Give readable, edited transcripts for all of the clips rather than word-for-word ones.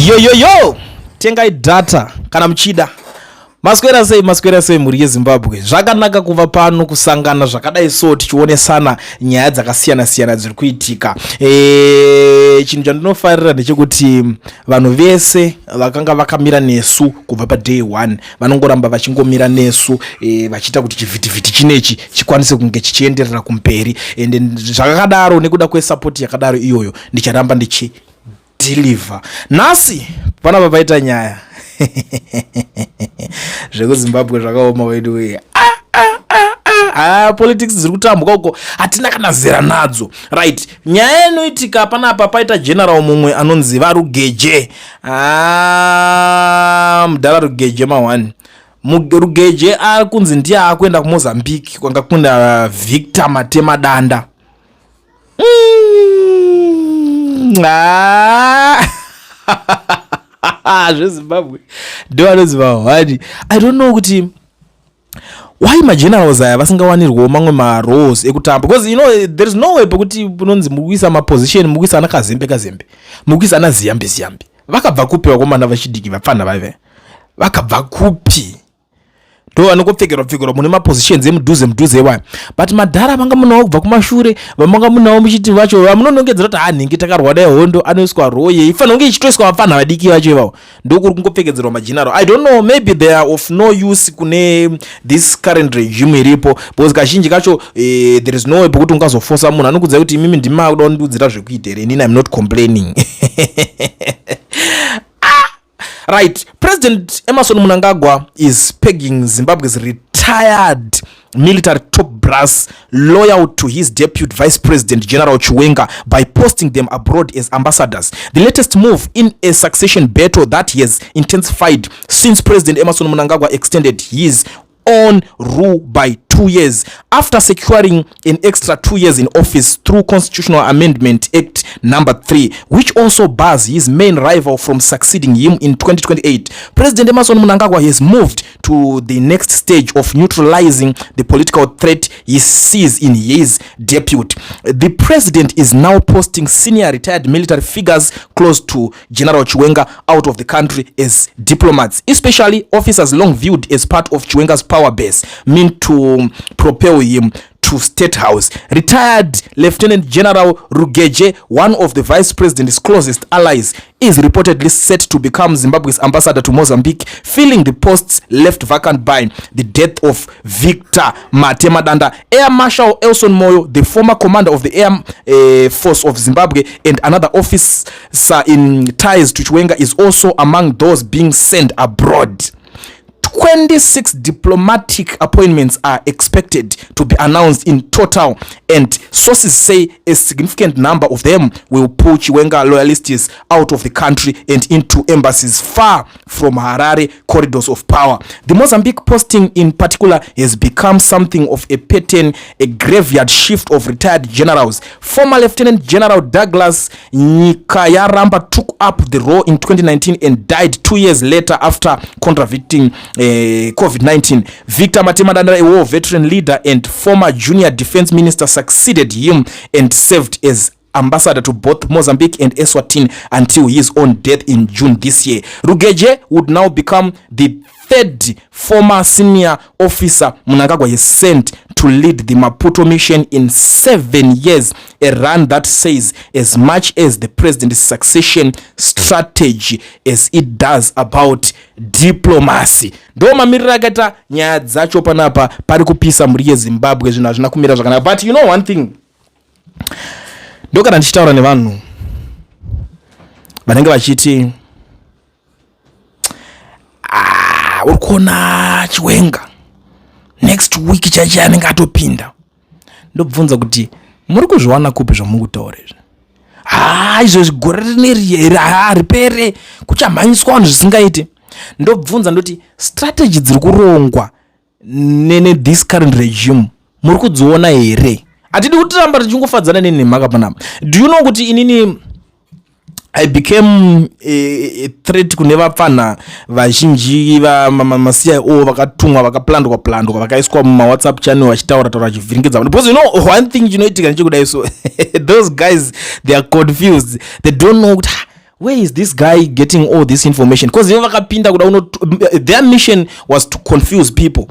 Yo tengai data kana mchida maswera sei muri yeZimbabwe zvakanaka kuva pano kusangana zvakadai so tichionesana nyaya dzakasiyana siyana dziri kuitika. Chinhu chandinofarira ndechekuti vanhu vese vakanga vakamira nesu kubva pa day 1 vanongoramba vachingomira nesu vachiita kuti chivhitivhiti chinechi chikwanise kunge chichienderera kumberi, ende zvakadaro nekuda kwesupport yakadaro iyoyo ndicharamba ndichi deliver. Nasi pana paita nyaya zvekuZimbabwe zvakaoma wedu we. Politics dziri kutambuka uko hatina kana zera nadzo, right? Nyaya inoitika panapa paita general mumwe anonzi Rugeje. Mudhara Rugeje ma1 Rugeje akunzi ndiye akuenda kuMozambique kwanga kuna Victor Matemadanda. zveZimbabwe ndovanoziva. I don't know kuti why magenerals aya vasingawanirwawo mamwe maroles ekutamba, because you know there is no way pekuti unonzi mukuisa maposition mukuisa ana kazembe mukuisa ana ziyambi vakabva kupi vakomana vachidiki vapfana vave vakabva kupi? ndo vanokopfekerwa mune mapositions emudhuze wa, but madhara vanga munawo kubva kumashure vamanga munawo muchiti vacho vamunonongedzera kuti hanhingi takarwa dai hondo anoiswa roye ifanira kunge ichitoiswa vapfana vadiki vacho ivavo ndokuri kungopfekedzerwa mageneral. I don't know, maybe they are of no use kune this current regime iripo, because kazhinji kacho there is no way pekuti ungazofosa munhu anokudzai kuti imimi ndima kuda kundiudzira zvekuita here, inini I'm not complaining. Right, President Emmerson Mnangagwa is pegging Zimbabwe's retired military top brass loyal to his deputy vice president General Chiwenga by posting them abroad as ambassadors. The latest move in a succession battle that has intensified since President Emmerson Mnangagwa extended his own rule by 2 years after securing an extra 2 years in office through Constitutional Amendment Act number 3, which also bars his main rival from succeeding him in 2028. President Emmerson Mnangagwa has moved to the next stage of neutralizing the political threat he sees in his deputy. The president is now posting senior retired military figures close to General Chiwenga out of the country as diplomats, especially officers long viewed as part of Chiwenga's power base, meant to propel him to State House. Retired Lieutenant General Rugeje, one of the vice president's closest allies, is reportedly set to become Zimbabwe's ambassador to Mozambique, filling the posts left vacant by the death of Victor Matemadanda. Air Marshal Elson Moyo, the former commander of the Air Force of Zimbabwe and another officer in ties to Chiwenga, is also among those being sent abroad. 26 diplomatic appointments are expected to be announced in total, and sources say a significant number of them will pull Chiwenga loyalists out of the country and into embassies far from Harare corridors of power. The Mozambique posting in particular has become something of a pattern, a graveyard shift of retired generals. Former Lieutenant General Douglas Nyikayaramba took up the role in 2019 and died 2 years later after contracting COVID-19. Victor Matemadanda, a war veteran leader and former junior defense minister, succeeded him and served as ambassador to both Mozambique and Eswatini until his own death in June this year. Rugeje would now become the third former senior officer Mnangagwa is sent to lead the Maputo mission in 7 years, a run that says as much as the president's succession strategy as it does about diplomacy. Ndo mamirira akaita nyaya dzacho panapa pari kupisa muri yeZimbabwe, zvinhu hazvina kumira zvakanaka. But you know one thing, ndokana ndichitaura nevanhu vanenge vachiti uri kuona Chiwenga next week chachi anenge atopinda, ndobvunza kuti muri kuzviwana kupi zvamuri kutaura izvi? Izvo gore rineri ripere kuchamhanyiswa vanhu zvisingaiti. Ndobvunza ndoti strategy dziri kurongwa nene this current regime muri kudziona here? Hatidi kutiramba tichingofadzana nemhaka panapa. Do you know kuti inini I became a threat kune vapfana vazhinji CIO vakatumwa vakaplandwa vakaiswa muma WhatsApp channel vachitaura vachivhiringidza. Because you know one thing chinoitika ndechekudai, so those guys they are confused, they don't know where is this guy getting all this information? Because their mission was to confuse people,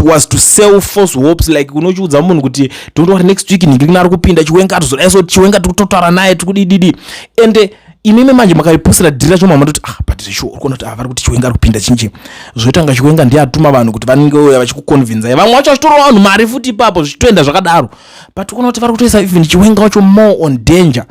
was to sell false hopes, like unochiudza munhu kuti don't next week ndiri nari kupinda Chiwenga atozodaiso Chiwenga tikutotaura naye tikudididi, and imimi manje makaripusira dhira choma matoti but sure urikuona kuti vari kuti Chiwenga ari kupinda chinji zvoitanga Chiwenga ndiye atuma vanhu kuti vanenge vachikuconvinza vamwe vacho vachitora vanhu mari futi ipapo zvichitoenda zvakadaro, but ukaona kuti vari kutoisa even Chiwenga wacho more on danger,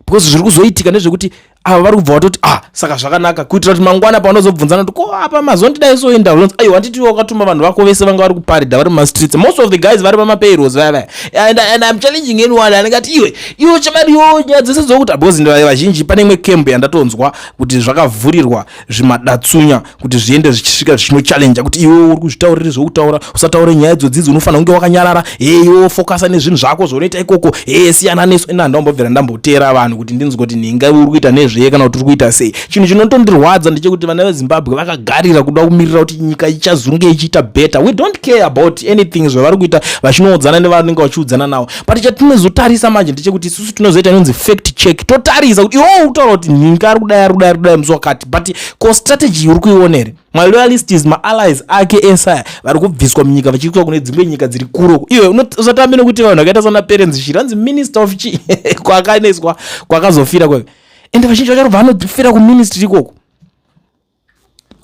because zviri kuzoitika ndezvekuti ava vari kubva vatoti saka zvakanaka kuitira kuti mangwana paunozobvunzana kuti ko apa mazondidai soenda unonzi aiwa handiti wakatuma vanhu vako vese vanga vari kuparidha vari mumastreets, most of the guys vari pamapayros vaya and I'm challenging anyone anengati iwe chamariyo nyaya dzese dzokuti because vazhinji pane imwe camp yandatonzwa kuti zvakavhurirwa zvimadatsunya kuti zviende zvichisvika zvinochallenja kuti iwe uri kuzvitauriri zvokutaura usataure nyaya idzodzidzi unofanira kunge wakanyarara iwe fokasa nezvinhu zvako zvaunoita ikoko siyana neso ina ndambobvera ndambotera vanhu kuti ndinzwe kuti ninga uri kuita nezve kana kuti uri kuita sei. Chinhu chinotondirwadza ndechekuti vana veZimbabwe vakagarira kuda kumirira kuti nyika ichazunge ichiita better. We don't care about anything zvavari kuita vachinoodzana nevanenge vachiudzana navo, but chatinozotarisa manje ndechekuti isusu tinozoita inonzi fact check, totarisa kuti iwo utaura kuti nyika ari kudai musi wakati, but ko strategy uri kuionere my loyalists maallies ake esaya vari kubviswa munyika vachiiswa kune dzimwe nyika dziri kuro. Iwe unozotambe nekuti vanhu vakaita sana parents shiranzi minister of chi kwakaneswa kwakazofira kwake, ende vazhinji vacho vanofira kuministry ikoko.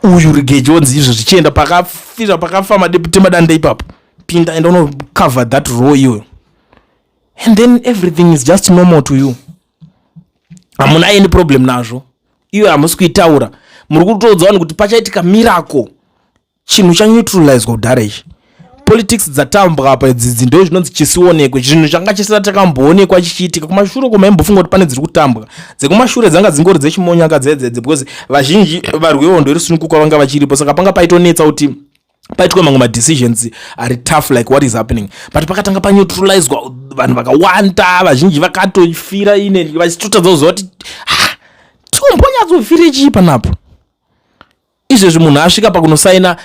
Uyu Rugeje onzi izvo zvichienda pakafa Matemadanda ipapo, pinda and uno cover that role iwe, and then everything is just normal to you. Hamuna any problem nazvo, iwe hamusi kuitaura, muri kutoudza vanhu kuti pachaitika miracle, chinhu chaneutralizwa kudhara ichi. Politics dzatambwa apa idzi ndo zvinonzi chisionekwe, chinhu changa chisati takamboonekwa chichiitika kumashure kwamaimbofunga kuti pane dziri kutambwa, dzekumashure dzanga dzingori dzechimonyaka dzedzedze, because vazhinji varwehondo risununguka vanga vachiripo, saka panga paitonetsa kuti paitwe mamwe madecisions ari tough like what is happening, but pakatanga paneutralizwa, vanhu vakawanda, vazhinji vakatofira ine vachitotadza kuziva kuti tombonyatsofire chii panapo. Izvezvi munhu asvika pakunosaina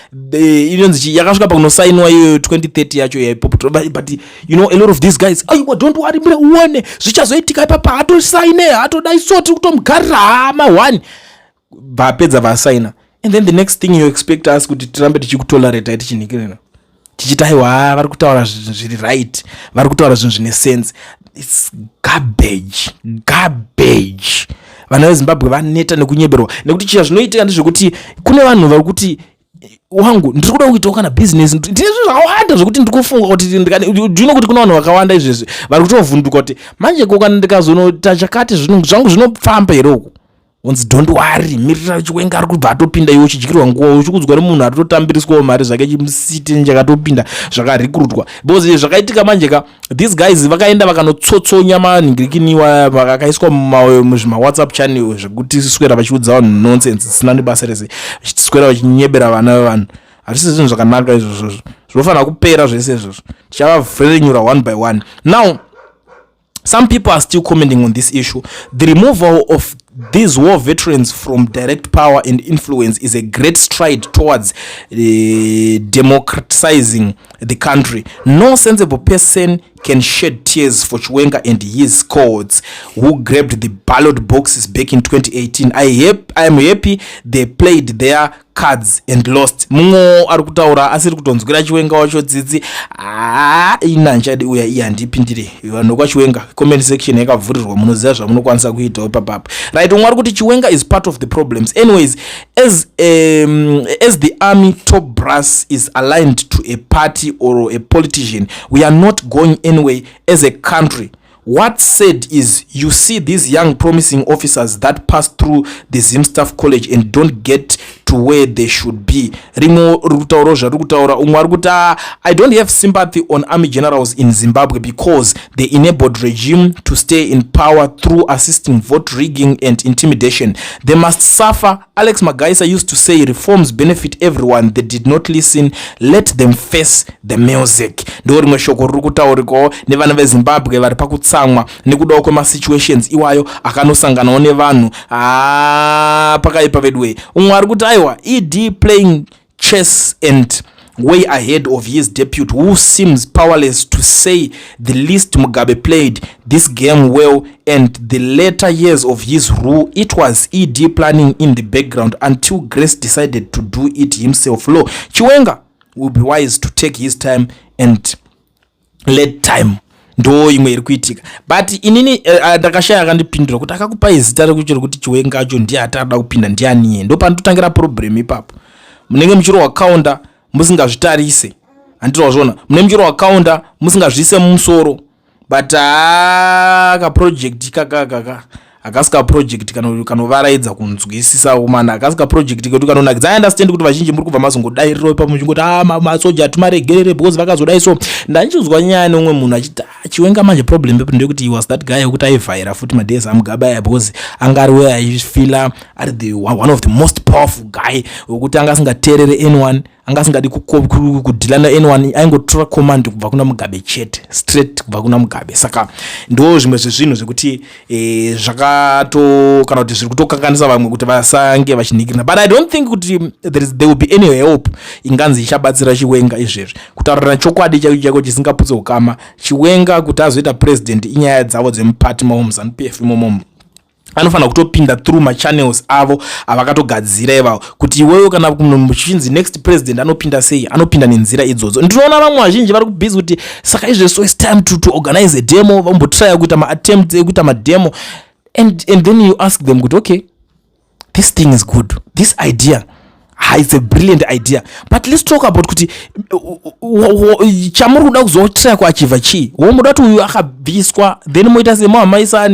inonzi yakasvika pakunosainwa iyo 2030 yacho yaipopo, but you know a lot of these guys aiwa don't worry mire uone zvichazoitika ipapa hatosaine hatodai soti kutomugarira hama 1 vapedza vasaina, and then the next thing you expect us kuti tirambe tichikutolerate tichinhikirina tichitaiwa vari kutaura zviri right, vari kutaura zvinhu zvine sense. It's garbage. Vana veZimbabwe vaneta nekunyeberwa nekuti chiya zvinoitika ndezvekuti kune vanhu vari kuti wangu ndiri kuda kuitawo kana business, ndine zvinhu zvakawanda zvokuti ndiri kufunga kuti ndino kuti kuna vanhu vakawanda izvezvi vari kutovhunduka kuti manje kokana ndikazonoita chakati zvinhu zvangu zvinofamba here uku, onzi don't worry mirira Chiwenga ari kubva atopinda iwe uchidyirwa nguva uchikudzwa nemunhu ari totambiriswawo mari zvake chimusiti njakatopinda zvakarekrutwa, because zvakaitika manjeka these guys vakaenda vakanotsotsonya manhingirikiniwa vakaiswa muzvimawhatsapp channel zvekuti swera vachiudza vanhu nonsense zvisina nebasa rese, vachiswera vachinyebera vana vevanhu. Hazvisi zvinhu zvakanaka izvozvo, zvinofanira kupera zvese izvozvo, tichavavherenyura one by one. Now some people are still commenting on this issue. The removal of these war veterans from direct power and influence is a great stride towards democratizing the country. No sensible person can shed tears for Chiwenga and his cohorts who grabbed the ballot boxes back in 2018. I am happy they played their cards and lost. Mungo ari kutaura asiri kutonzwira Chiwenga wacho tsitsi inanjadi uya iyandipindire vanhu kwa Chiwenga comment section yakavhurirwa, munoziva zvamunokwanisa kuita ipapo. Right, umwe ari kuti Chiwenga is part of the problems. Anyways, as the army top brass is aligned to a party or a politician, we are not going anywhere as a country. What said is, you see these young promising officers that pass through the Zim Staff College and don't get to where they should be. Rimo rutauro zvarukutaura umwe ari kuti I don't have sympathy on army generals in Zimbabwe because they enabled regime to stay in power through assisting vote rigging and intimidation. They must suffer. Alex Magaisa used to say reforms benefit everyone. They did not listen. Let them face the music. Ndo rimwe shoko rurikutauriko nevana veZimbabwe vari pakutsamwa nekudawo kwemasituations iwayo akanosanganawo nevanhu pakaipa vedwe. Umwe ari kuti aiwa ED playing chess and way ahead of his deputy, who seems powerless. To say the least, Mugabe played this game well, and the later years of his rule, it was ED planning in the background until Grace decided to do it himself. Lo, Chiwenga will be wise to take his time and let time ndo imwe iri kuitika. But inini ndakashaya akandipindura kuti akakupa zita rekuchero kuti Chiwenga acho ndiye atada kupinda ndianiye, ndo panototangira problem ipapo. Munenge muchiro wakaunda musingazvitarise, handinozvona, mune muchiro wakaunda musingazviise mumusoro, but ka project kakakaka akasika project kanovaraidza kunzwisisa umana, akasika project kuti kanonakidza. I understand kuti vazhinji muri kubva mazongodairiro ipapo muchingoti masoja atimaregerere because vakazodai. So ndachizwa nyaya neumwe munhu achiti Chiwenga manje problem yepo ndekuti he was that guy wekuti aivhaira futi madesi amugabaya because angari where aifila ari the one of the most powerful guy wekuti angasingateerere anyone, angasingadi kudhilana anyone, aingotora command kubva kuna Mugabe chete, straight kubva kuna Mugabe. Saka ndo zvimwe zvezvinhu zvekuti zvakato kana kuti zviri kutokanganisa vamwe kuti vasange vachinikirana. But I don't think kuti there will be any help inganzi ichabatsira Chiwenga izvezvi. Kutaurira chokwadi chako chisingaputse ukama, Chiwenga kuti azoita president inyaya dzavo dzemupati mahomes PF imomo anofanira kutopinda through machannels avo avakatogadzira ivavo kuti iwewe kana muchinzi next president anopinda sei, anopinda nenzira idzodzo. Ndinoona vamwe vazhinji vari kubhizi kuti saka izvezvi so it's time to organize a demo, vambotrya kuita maattempt ekuita mademo, and then you ask them kuti okay, this thing is good, this idea it's a brilliant idea, but let's talk about kuti chamuri kuda kuzotrya kuachiva chii. Womuda kuti uyu akabviswa then moita semahamaisa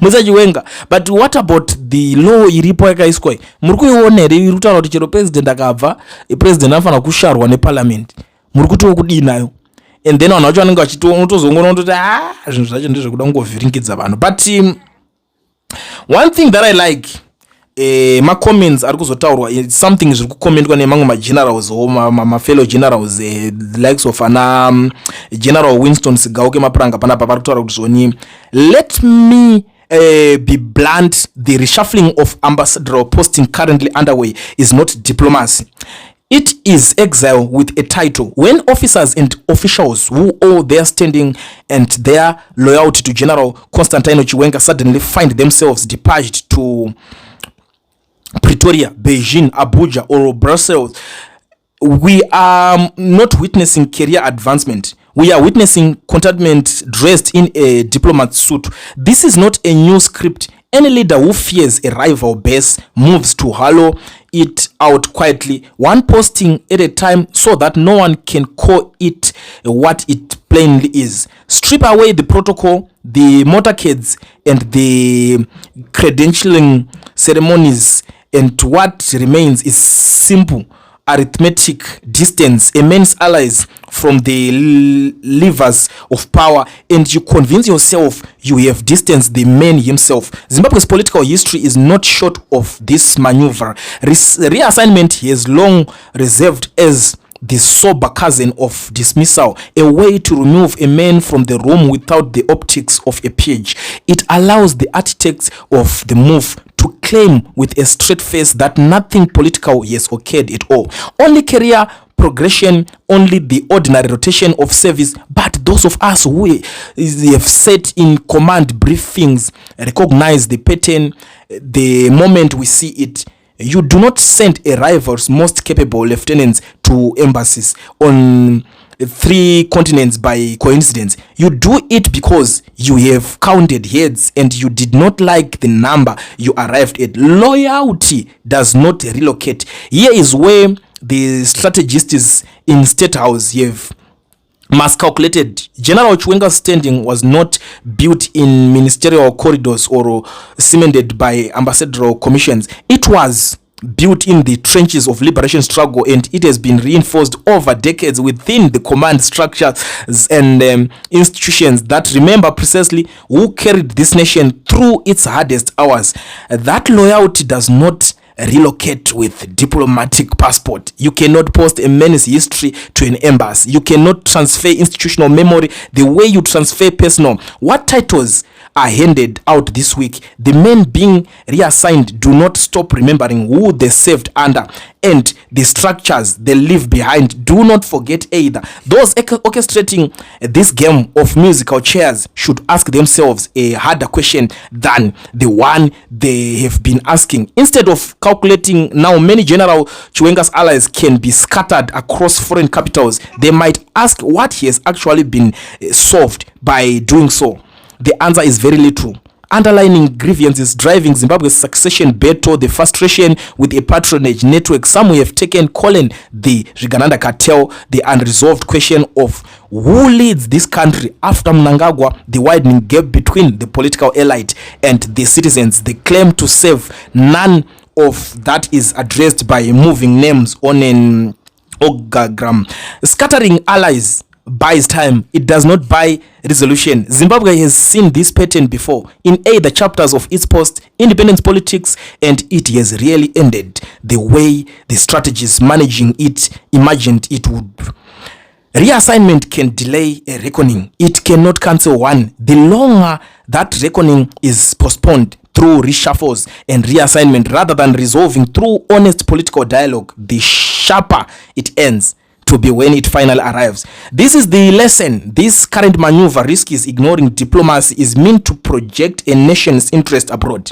musa Chiwenga, but what about the law iripo yakaiswa? Muri kuiona here iri kutaura kuti chero president akabva, president anofanira kusharwa neparliament, muri kuti okudii nayo? And then vanhu vacho vanenge vachitozongona kuti zvinhu zvacho ndezvekuda kungovhiringidza vanhu. But one thing that I like, ma-comments ari kuzotaurwa, something zviri kucommentwa nemamwe ma-generals o ma-fellow generals, the likes of ana General Winston Sigauke Mapuranga panapa vari kutaura kuti zvoni, let me be blunt, the reshuffling of ambassadorial posting currently underway is not diplomacy. It is exile with a title. When officers and officials who owe their standing and their loyalty to General Constantino Chiwenga suddenly find themselves dispatched to Pretoria, Beijing, Abuja, or Brussels, we are not witnessing career advancement. We are witnessing contentment dressed in a diplomat suit. This is not a new script. Any leader who fears a rival base moves to hollow it out quietly, one posting at a time, so that no one can call it what it plainly is. Strip away the protocol, the motorcades, and the credentialing ceremonies, and what remains is simple arithmetic distance, immense allies from the levers of power, and you convince yourself you have distanced the man himself. Zimbabwe's political history is not short of this maneuver. Reassignment he has long reserved as the sober cousin of dismissal, a way to remove a man from the room without the optics of a page. It allows the architects of the move to claim with a straight face that nothing political has occurred at all. Only career progression, only the ordinary rotation of service. But those of us who have sat in command briefings recognize the pattern the moment we see it. You do not send a rival's most capable lieutenants to embassies on 3 continents by coincidence. You do it because you have counted heads and you did not like the number you arrived at. Loyalty does not relocate. Here is where the strategists in State House have miscalculated. General Chiwenga's standing was not built in ministerial corridors or cemented by ambassadorial commissions. It was built in the trenches of liberation struggle, and it has been reinforced over decades within the command structures and institutions that remember precisely who carried this nation through its hardest hours. That loyalty does not relocate with diplomatic passport. You cannot post a man's history to an embassy. You cannot transfer institutional memory the way you transfer personal. What titles are handed out this week. The men being reassigned do not stop remembering who they served under and the structures they leave behind. Do not forget either. Those orchestrating this game of musical chairs should ask themselves a harder question than the one they have been asking. Instead of calculating now many General Chiwenga's allies can be scattered across foreign capitals, they might ask what he has actually been solved by doing so. The answer is very little. Underlining grievances driving Zimbabwe's succession battle, the frustration with a patronage network some have taken, calling the Rigananda cartel the unresolved question of who leads this country after Mnangagwa, the widening gap between the political elite and the citizens they claim to serve. None of that is addressed by moving names on an ogagram. Scattering allies buys time, it does not buy resolution. Zimbabwe has seen this pattern before in either chapters of its post-independence politics, and it has really ended the way the strategies managing it imagined it would. Reassignment can delay a reckoning. It cannot cancel one. The longer that reckoning is postponed through reshuffles and reassignment rather than resolving through honest political dialogue, the sharper it ends to be when it finally arrives. This is the lesson. This current maneuver risks ignoring diplomacy is meant to project a nation's interest abroad.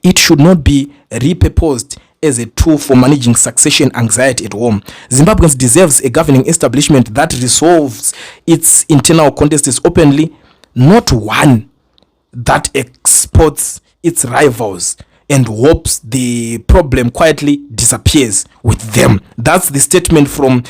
It should not be repurposed as a tool for managing succession anxiety at home. Zimbabweans deserves a governing establishment that resolves its internal contests openly, not one that exports its rivals and hopes the problem quietly disappears with them. That's the statement from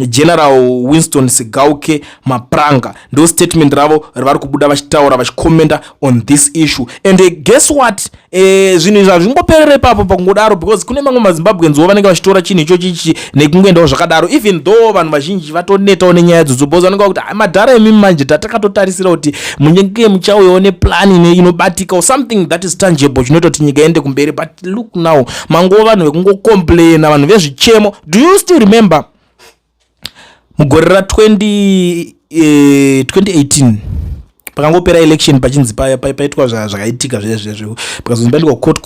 General Winston Sigauke Mapranga. Those statement ravo vari kubuda vachitaura vachikomenda on this issue. And guess what? Zvinhu izvi hazvingoperere papo pakungodaro, because kune mamwe maZimbabweans vanenge vachitora chinhu ichochi ichi nekungoendawo zvakadaro, even though vanhu vazhinji vatonetawo nenyaya idzodzo, because vanenge vakuti madhara emimi manje tatakatotarisira kuti munyenge muchauyawo neplan inobatika or something that is tangible chinoita kuti nyika iende kumberi. But look now, mango vanhu vekungocomplaina, vanhu vezvichemo. Do you still remember mugore ra 2018 pakangopera election pachinzi paitwa zvakaitika zvezvezvo, pakazonibandikwa court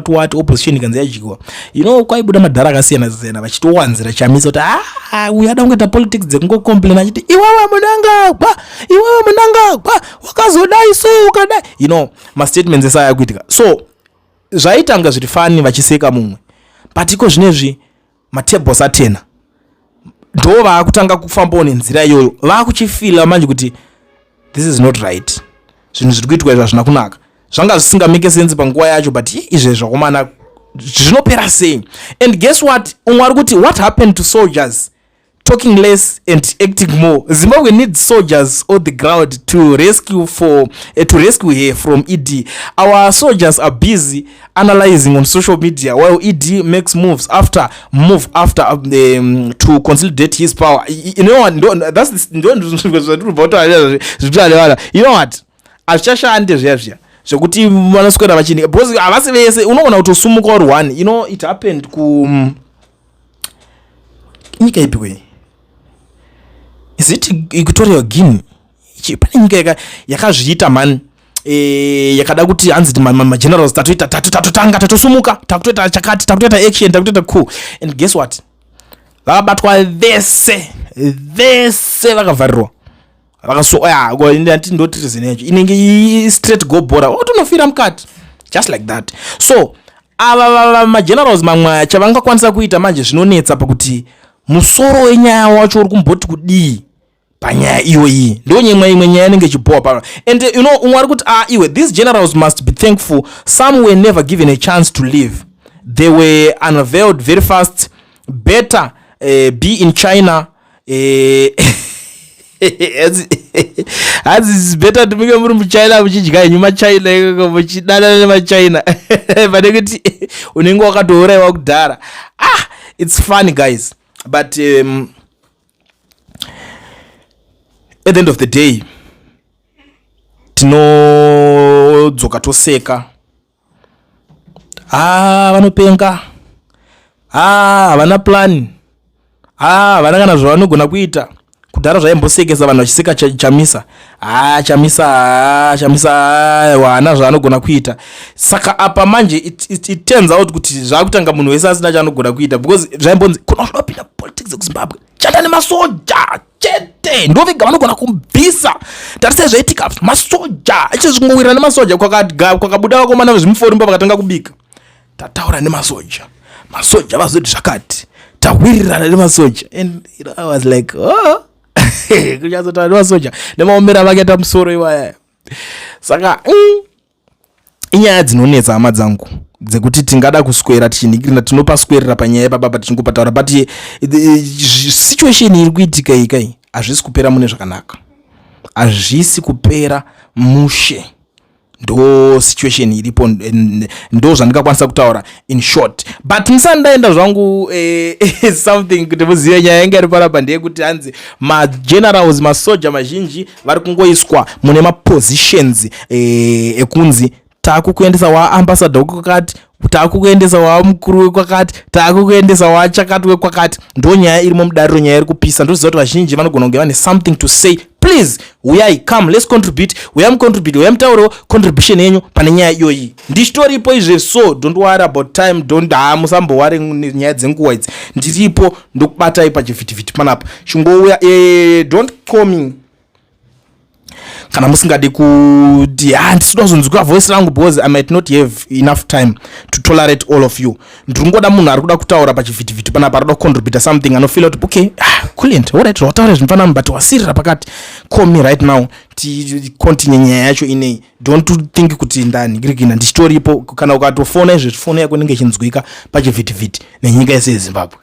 what opposition ikanzi yajikwa, kwaibuda madhara akasiyana siyana vachitowanzira chamisa kuti uyada kungoita politics dzekungocomplaina achiti iwewe Mnangagwa wakazodai so ukadai, mastatements esaya kuitika. So zvaitanga zviri fani vachiseka mumwe, but iko zvinezvi matables atena ndo vaakutanga kufambawo nenzira iyoyo, vaakuchifila manje kuti this is not right. Zvinhu zviri kuitwa izvi hazvina kunaka, zvanga zvisingamake sense panguva yacho, but izvezvi zvakomana zvinopera sei? And guess what? Umwe ari kuti what happened to soldiers talking less and acting more? Zimbabwe needs soldiers on the ground to rescue her from ED. Our soldiers are busy analyzing on social media while ED makes move after to consolidate his power. That's what azvichashande zviyazviya zvekuti vanoswera vachini, because havasi vese unoona kuti usumuka uri one. It happened ku nyika ipi kwei, is it Equatorial Guinea? Pane nyika yakazviita man, yakada kuti hanzi magenerals tatotanga tatosumuka takutoita chakati takutoita action takutoita coup. And guess what? Vakabatwa vese vakavharirwa vakasoti ndotirizinecho inenge straight go border otonofira mukati just like that. So ava magenerals mamwe chavangakwanisa kuita manje zvinonetsa pakuti musoro wenyaya wacho uri kumboti kudii panyaya iyoyi, ndo imwe nyaya inenge ichipowa pano. And umwe ari kuti iwe these generals must be thankful some were never given a chance to live. They were unveiled very fast. Better be in China as is better to make muri muchina muchidya nyuma China muchidana nemachina but kuti unenge wakatouraiwa kudhara. It's funny guys, but at the end of the day tinodzoka toseka. Vanopenga, havana plan, havana kana zvavanogona kuita kudhara zvaimbosekesa vanhu vachiseka chamisa wana zvaanogona kuita. Saka apa manje it turns out kuti zvakutanga munhu wese asina chaanogona kuita, because zvaimbonzi kunodopinda politics ekuZimbabwe chata nemasoja chete ndovega vanogona kubvisa. Tarise zvaitika masoja ichizvingowira nemasoja kwakabuda vakomana vezvimufori mba vakatanga kubika. Tataura nemasoja, masoja vazoti zvakati, tawirirana nemasoja. And I was like, oh kunyazotaura nemasoja nemaomera vakaita musoro iwaya. Saka inyaya dzinonetsa hama dzangu dzekuti tingada kuswera tichinikirira tinopaswerera panyaya yepababa tichingopataura, but situation iri kuitika ikai hazvisi kupera mune zvakanaka, hazvisi kupera mushe. Ndo situation iripo, ndo zvandingakwanisa kutaura in short. But ndisandaenda zvangu something kuti muzive nyaya yanga iri panapa ndeyekuti hanzi magenerals masoja mazhinji vari kungoiswa mune mapositions ekunzi takukuendesa waambassador wekwakati, takukuendesa wamukuru wekwakati, takukuendesa wachakati wekwakati. Ndo nyaya irimo mudariro, nyaya iri kupisa. Ndoziva kuti vazhinji vanogona kunge vane something to say. Please uyai, come let's contribute, uyai mutaurewo contribution yenyu pane nyaya iyoyi. Ndichitoripo izve, so don't worry about time, musamboware nyaya dzenguwa idzi, ndiripo ndokubatai pachivhitivhiti panapa. Chingouya don't call me kana musingadi kuti ndisida kuzonzwika voice rangu, because I might not have enough time to tolerate all of you. Ndiringoda munhu ari kuda kutaura pachivhitivhiti panapa, ari kuda kucontribute something, anofeel kuti okay brilliant, alright, wataura zvinofana but wasirira pakati. Call me right now continue nyaya yacho inei. Don't think kuti ndanigirigina ndichitoripo. Kana ukatofona izvezvifona yako inenge ichinzwika pachivhitivhiti nenyika yese yeZimbabwe.